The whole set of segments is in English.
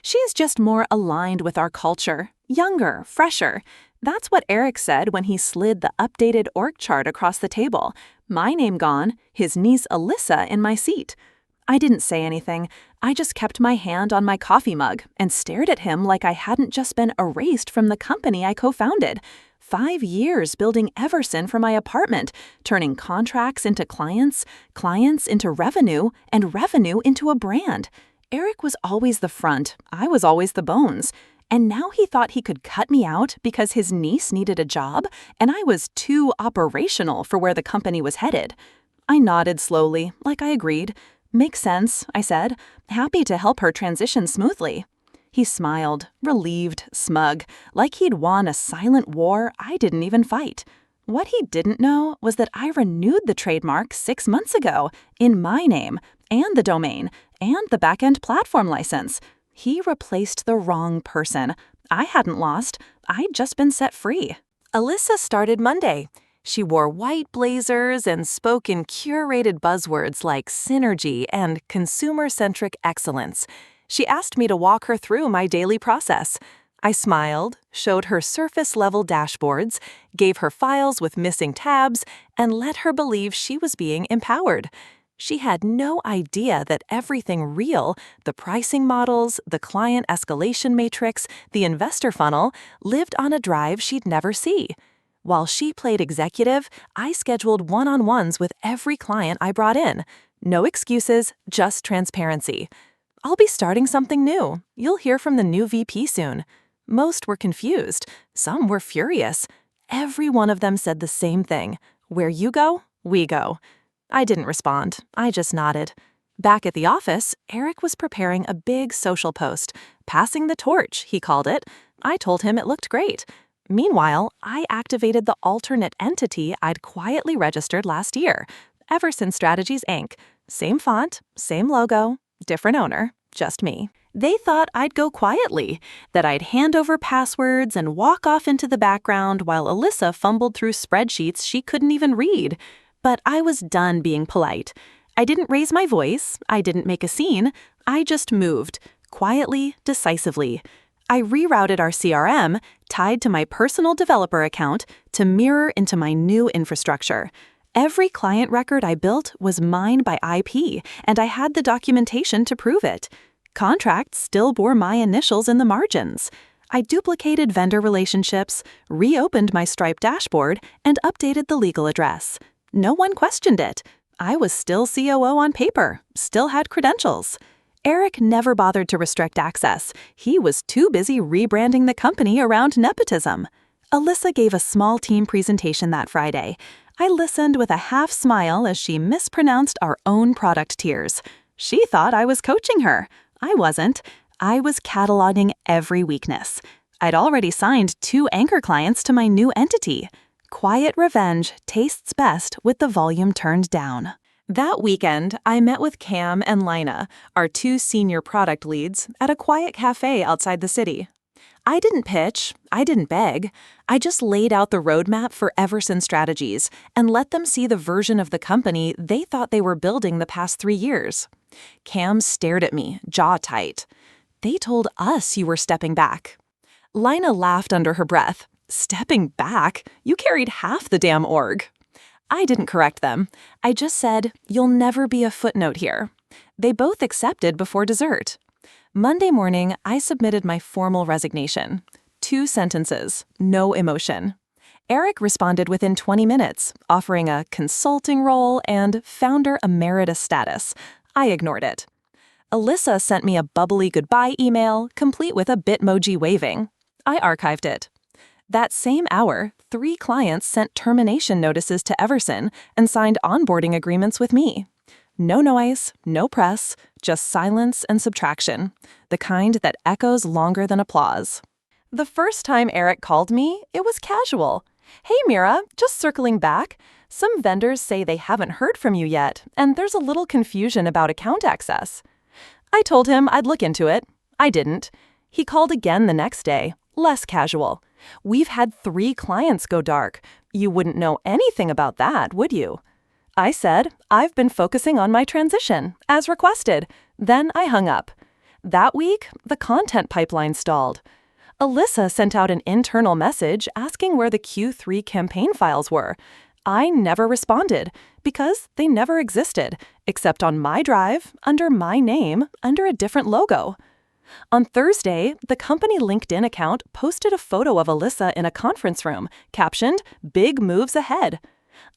She's just more aligned with our culture, younger, fresher. That's what Eric said when he slid the updated org chart across the table. My name gone, his niece Alyssa in my seat. I didn't say anything. I just kept my hand on my coffee mug and stared at him like I hadn't just been erased from the company I co-founded. 5 years building Everson for my apartment, turning contracts into clients, clients into revenue, and revenue into a brand. Eric was always the front, I was always the bones. And now he thought he could cut me out because his niece needed a job, and I was too operational for where the company was headed. I nodded slowly, like I agreed. "Makes sense," I said, happy to help her transition smoothly. He smiled, relieved, smug, like he'd won a silent war I didn't even fight. What he didn't know was that I renewed the trademark 6 months ago, in my name, and the domain, and the back-end platform license. He replaced the wrong person. I hadn't lost. I'd just been set free. Alyssa started Monday. She wore white blazers and spoke in curated buzzwords like synergy and consumer-centric excellence. She asked me to walk her through my daily process. I smiled, showed her surface-level dashboards, gave her files with missing tabs, and let her believe she was being empowered. She had no idea that everything real, the pricing models, the client escalation matrix, the investor funnel, lived on a drive she'd never see. While she played executive, I scheduled one-on-ones with every client I brought in. No excuses, just transparency. I'll be starting something new. You'll hear from the new VP soon. Most were confused. Some were furious. Every one of them said the same thing. Where you go, we go. I didn't respond. I just nodded. Back at the office, Eric was preparing a big social post. Passing the torch, he called it. I told him it looked great. Meanwhile, I activated the alternate entity I'd quietly registered last year, Everson Strategies, Inc. Same font, same logo, different owner, just me. They thought I'd go quietly, that I'd hand over passwords and walk off into the background while Alyssa fumbled through spreadsheets she couldn't even read. But I was done being polite. I didn't raise my voice, I didn't make a scene, I just moved, quietly, decisively. I rerouted our CRM, tied to my personal developer account, to mirror into my new infrastructure. Every client record I built was mine by IP, and I had the documentation to prove it. Contracts still bore my initials in the margins. I duplicated vendor relationships, reopened my Stripe dashboard, and updated the legal address. No one questioned it. I was still COO on paper, still had credentials. Eric never bothered to restrict access. He was too busy rebranding the company around nepotism. Alyssa gave a small team presentation that Friday. I listened with a half smile as she mispronounced our own product tiers. She thought I was coaching her. I wasn't. I was cataloging every weakness. I'd already signed 2 anchor clients to my new entity. Quiet revenge tastes best with the volume turned down. That weekend, I met with Cam and Lina, our 2 senior product leads, at a quiet cafe outside the city. I didn't pitch, I didn't beg. I just laid out the roadmap for Everson Strategies and let them see the version of the company they thought they were building the past 3 years. Cam stared at me, jaw tight. "They told us you were stepping back." Lina laughed under her breath. "Stepping back? You carried half the damn org." I didn't correct them. I just said, "You'll never be a footnote here." They both accepted before dessert. Monday morning, I submitted my formal resignation. 2 sentences, no emotion. Eric responded within 20 minutes, offering a consulting role and founder emeritus status. I ignored it. Alyssa sent me a bubbly goodbye email, complete with a Bitmoji waving. I archived it. That same hour, 3 clients sent termination notices to Everson and signed onboarding agreements with me. No noise, no press, just silence and subtraction, the kind that echoes longer than applause. The first time Eric called me, it was casual. "Hey Mira, just circling back. Some vendors say they haven't heard from you yet, and there's a little confusion about account access." I told him I'd look into it. I didn't. He called again the next day, less casual. "We've had 3 clients go dark. You wouldn't know anything about that, would you?" I said, "I've been focusing on my transition, as requested." Then I hung up. That week, the content pipeline stalled. Alyssa sent out an internal message asking where the Q3 campaign files were. I never responded because they never existed, except on my drive, under my name, under a different logo. On Thursday, the company LinkedIn account posted a photo of Alyssa in a conference room, captioned, "Big moves ahead."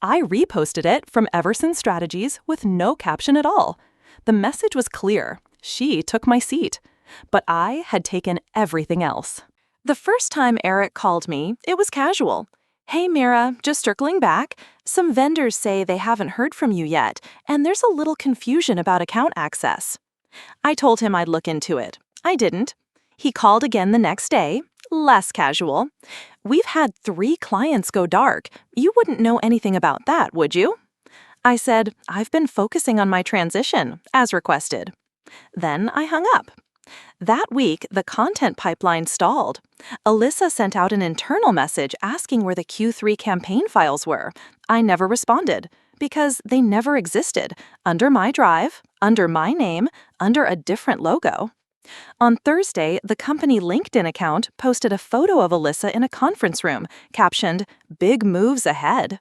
I reposted it from Everson Strategies with no caption at all. The message was clear. She took my seat. But I had taken everything else. The first time Eric called me, it was casual. "Hey Mira, just circling back. Some vendors say they haven't heard from you yet, and there's a little confusion about account access." I told him I'd look into it. I didn't. He called again the next day, less casual. "We've had 3 clients go dark. You wouldn't know anything about that, would you?" I said, "I've been focusing on my transition, as requested." Then I hung up. That week, the content pipeline stalled. Alyssa sent out an internal message asking where the Q3 campaign files were. I never responded because they never existed, under my drive, under my name, under a different logo. On Thursday, the company LinkedIn account posted a photo of Alyssa in a conference room, captioned, "Big moves ahead."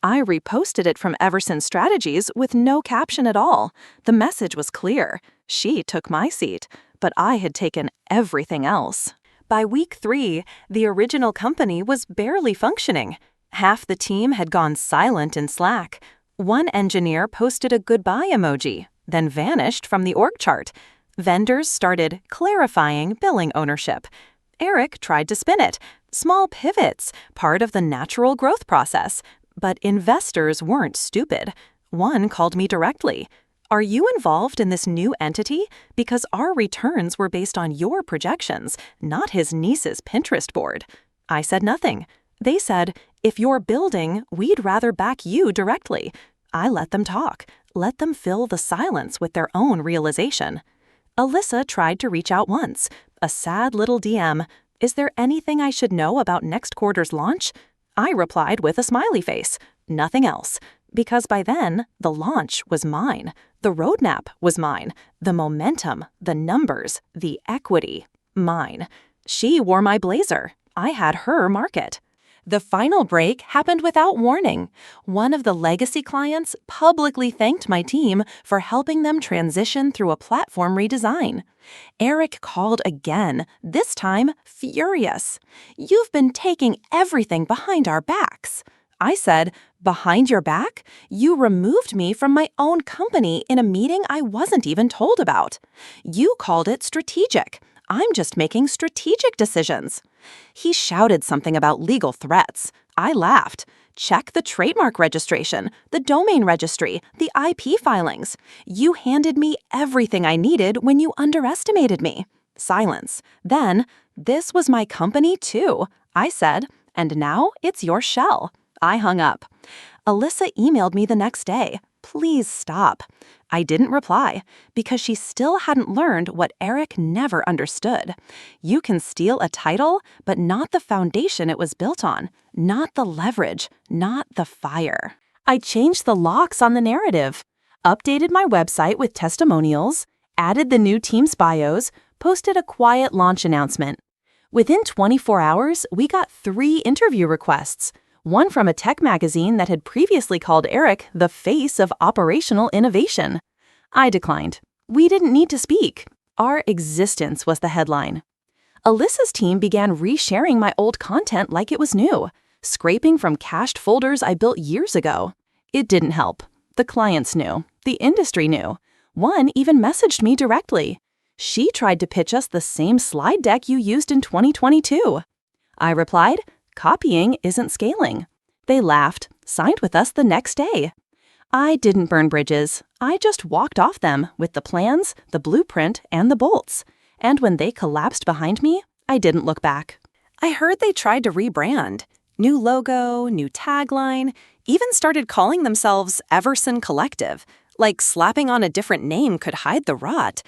I reposted it from Everson Strategies with no caption at all. The message was clear. She took my seat, but I had taken everything else. By week 3, the original company was barely functioning. Half the team had gone silent in Slack. One engineer posted a goodbye emoji, then vanished from the org chart. Vendors started clarifying billing ownership. Eric tried to spin it. Small pivots, part of the natural growth process. But investors weren't stupid. One called me directly. "Are you involved in this new entity? Because our returns were based on your projections, not his niece's Pinterest board." I said nothing. They said, "If you're building, we'd rather back you directly." I let them talk. Let them fill the silence with their own realization. Alyssa tried to reach out once. A sad little DM. "Is there anything I should know about next quarter's launch?" I replied with a smiley face. Nothing else. Because by then, the launch was mine. The roadmap was mine. The momentum, the numbers, the equity, mine. She wore my blazer. I had her market. The final break happened without warning. One of the legacy clients publicly thanked my team for helping them transition through a platform redesign. Eric called again, this time furious. "You've been taking everything behind our backs." I said, "Behind your back? You removed me from my own company in a meeting I wasn't even told about. You called it strategic. I'm just making strategic decisions." He shouted something about legal threats. I laughed. "Check the trademark registration, the domain registry, the IP filings. You handed me everything I needed when you underestimated me." Silence. Then, "This was my company too," I said, "and now it's your shell." I hung up. Alyssa emailed me the next day. "Please stop." I didn't reply because she still hadn't learned what Eric never understood. You can steal a title, but not the foundation it was built on, not the leverage, not the fire. I changed the locks on the narrative, updated my website with testimonials, added the new team's bios, posted a quiet launch announcement. Within 24 hours, we got 3 interview requests. One from a tech magazine that had previously called Eric the face of operational innovation. I declined. We didn't need to speak. Our existence was the headline. Alyssa's team began resharing my old content like it was new, scraping from cached folders I built years ago. It didn't help. The clients knew. The industry knew. One even messaged me directly. She tried to pitch us the same slide deck you used in 2022. I replied, "Copying isn't scaling." They laughed, signed with us the next day. I didn't burn bridges. I just walked off them with the plans, the blueprint, and the bolts. And when they collapsed behind me, I didn't look back. I heard they tried to rebrand. New logo, new tagline, even started calling themselves Everson Collective, like slapping on a different name could hide the rot.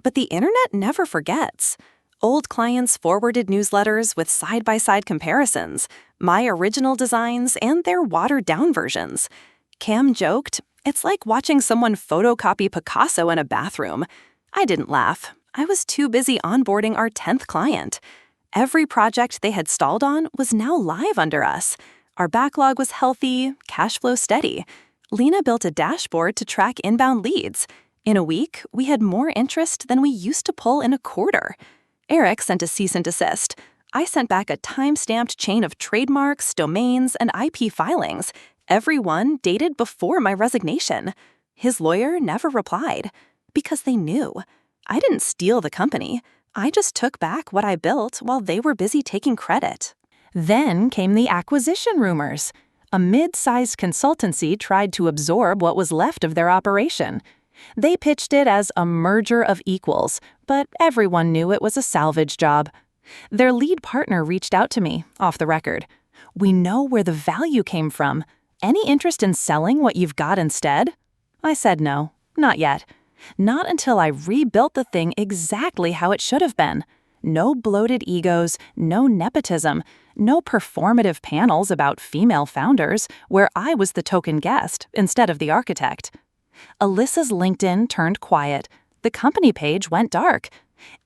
But the internet never forgets. Old clients forwarded newsletters with side-by-side comparisons, my original designs and their watered-down versions. Cam joked, "It's like watching someone photocopy Picasso in a bathroom." I didn't laugh. I was too busy onboarding our 10th client. Every project they had stalled on was now live under us. Our backlog was healthy, cash flow steady. Lena built a dashboard to track inbound leads. In a week, we had more interest than we used to pull in a quarter. Eric sent a cease and desist. I sent back a time-stamped chain of trademarks, domains, and IP filings, every one dated before my resignation. His lawyer never replied, because they knew. I didn't steal the company. I just took back what I built while they were busy taking credit. Then came the acquisition rumors. A mid-sized consultancy tried to absorb what was left of their operation. They pitched it as a merger of equals, but everyone knew it was a salvage job. Their lead partner reached out to me, off the record. "We know where the value came from. Any interest in selling what you've got instead?" I said no, not yet. Not until I rebuilt the thing exactly how it should have been. No bloated egos, no nepotism, no performative panels about female founders where I was the token guest instead of the architect. Alyssa's LinkedIn turned quiet. The company page went dark.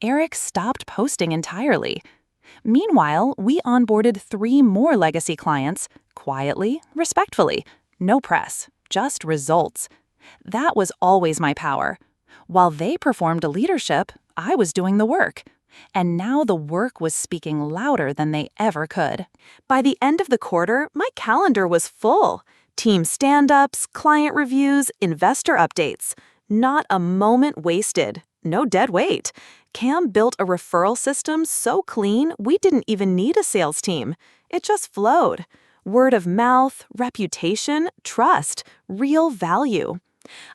Eric stopped posting entirely. Meanwhile, we onboarded 3 more legacy clients, quietly, respectfully. No press, just results. That was always my power. While they performed leadership, I was doing the work. And now the work was speaking louder than they ever could. By the end of the quarter, my calendar was full. Team stand-ups, client reviews, investor updates. Not a moment wasted. No dead weight. Cam built a referral system so clean we didn't even need a sales team. It just flowed. Word of mouth, reputation, trust, real value.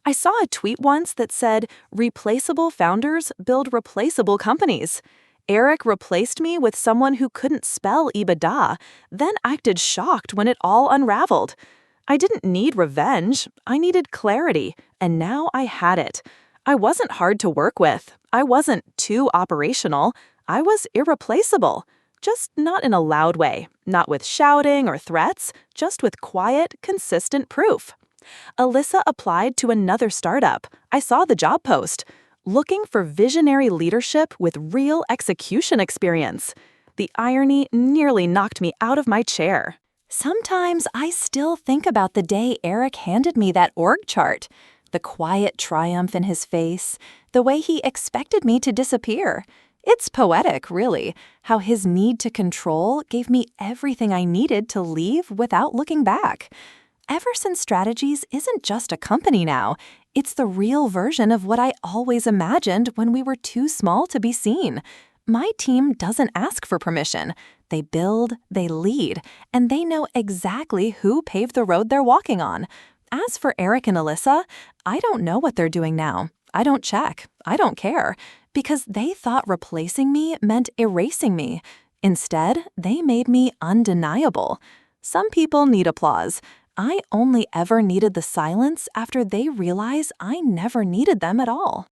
I saw a tweet once that said, "Replaceable founders build replaceable companies." Eric replaced me with someone who couldn't spell EBITDA, then acted shocked when it all unraveled. I didn't need revenge, I needed clarity, and now I had it. I wasn't hard to work with. I wasn't too operational. I was irreplaceable. Just not in a loud way, not with shouting or threats, just with quiet, consistent proof. Alyssa applied to another startup. I saw the job post. Looking for visionary leadership with real execution experience. The irony nearly knocked me out of my chair. Sometimes I still think about the day Eric handed me that org chart. The quiet triumph in his face, the way he expected me to disappear. It's poetic, really, how his need to control gave me everything I needed to leave without looking back. Everson Strategies isn't just a company now. It's the real version of what I always imagined when we were too small to be seen. My team doesn't ask for permission. They build, they lead, and they know exactly who paved the road they're walking on. As for Eric and Alyssa, I don't know what they're doing now. I don't check. I don't care. Because they thought replacing me meant erasing me. Instead, they made me undeniable. Some people need applause. I only ever needed the silence after they realize I never needed them at all.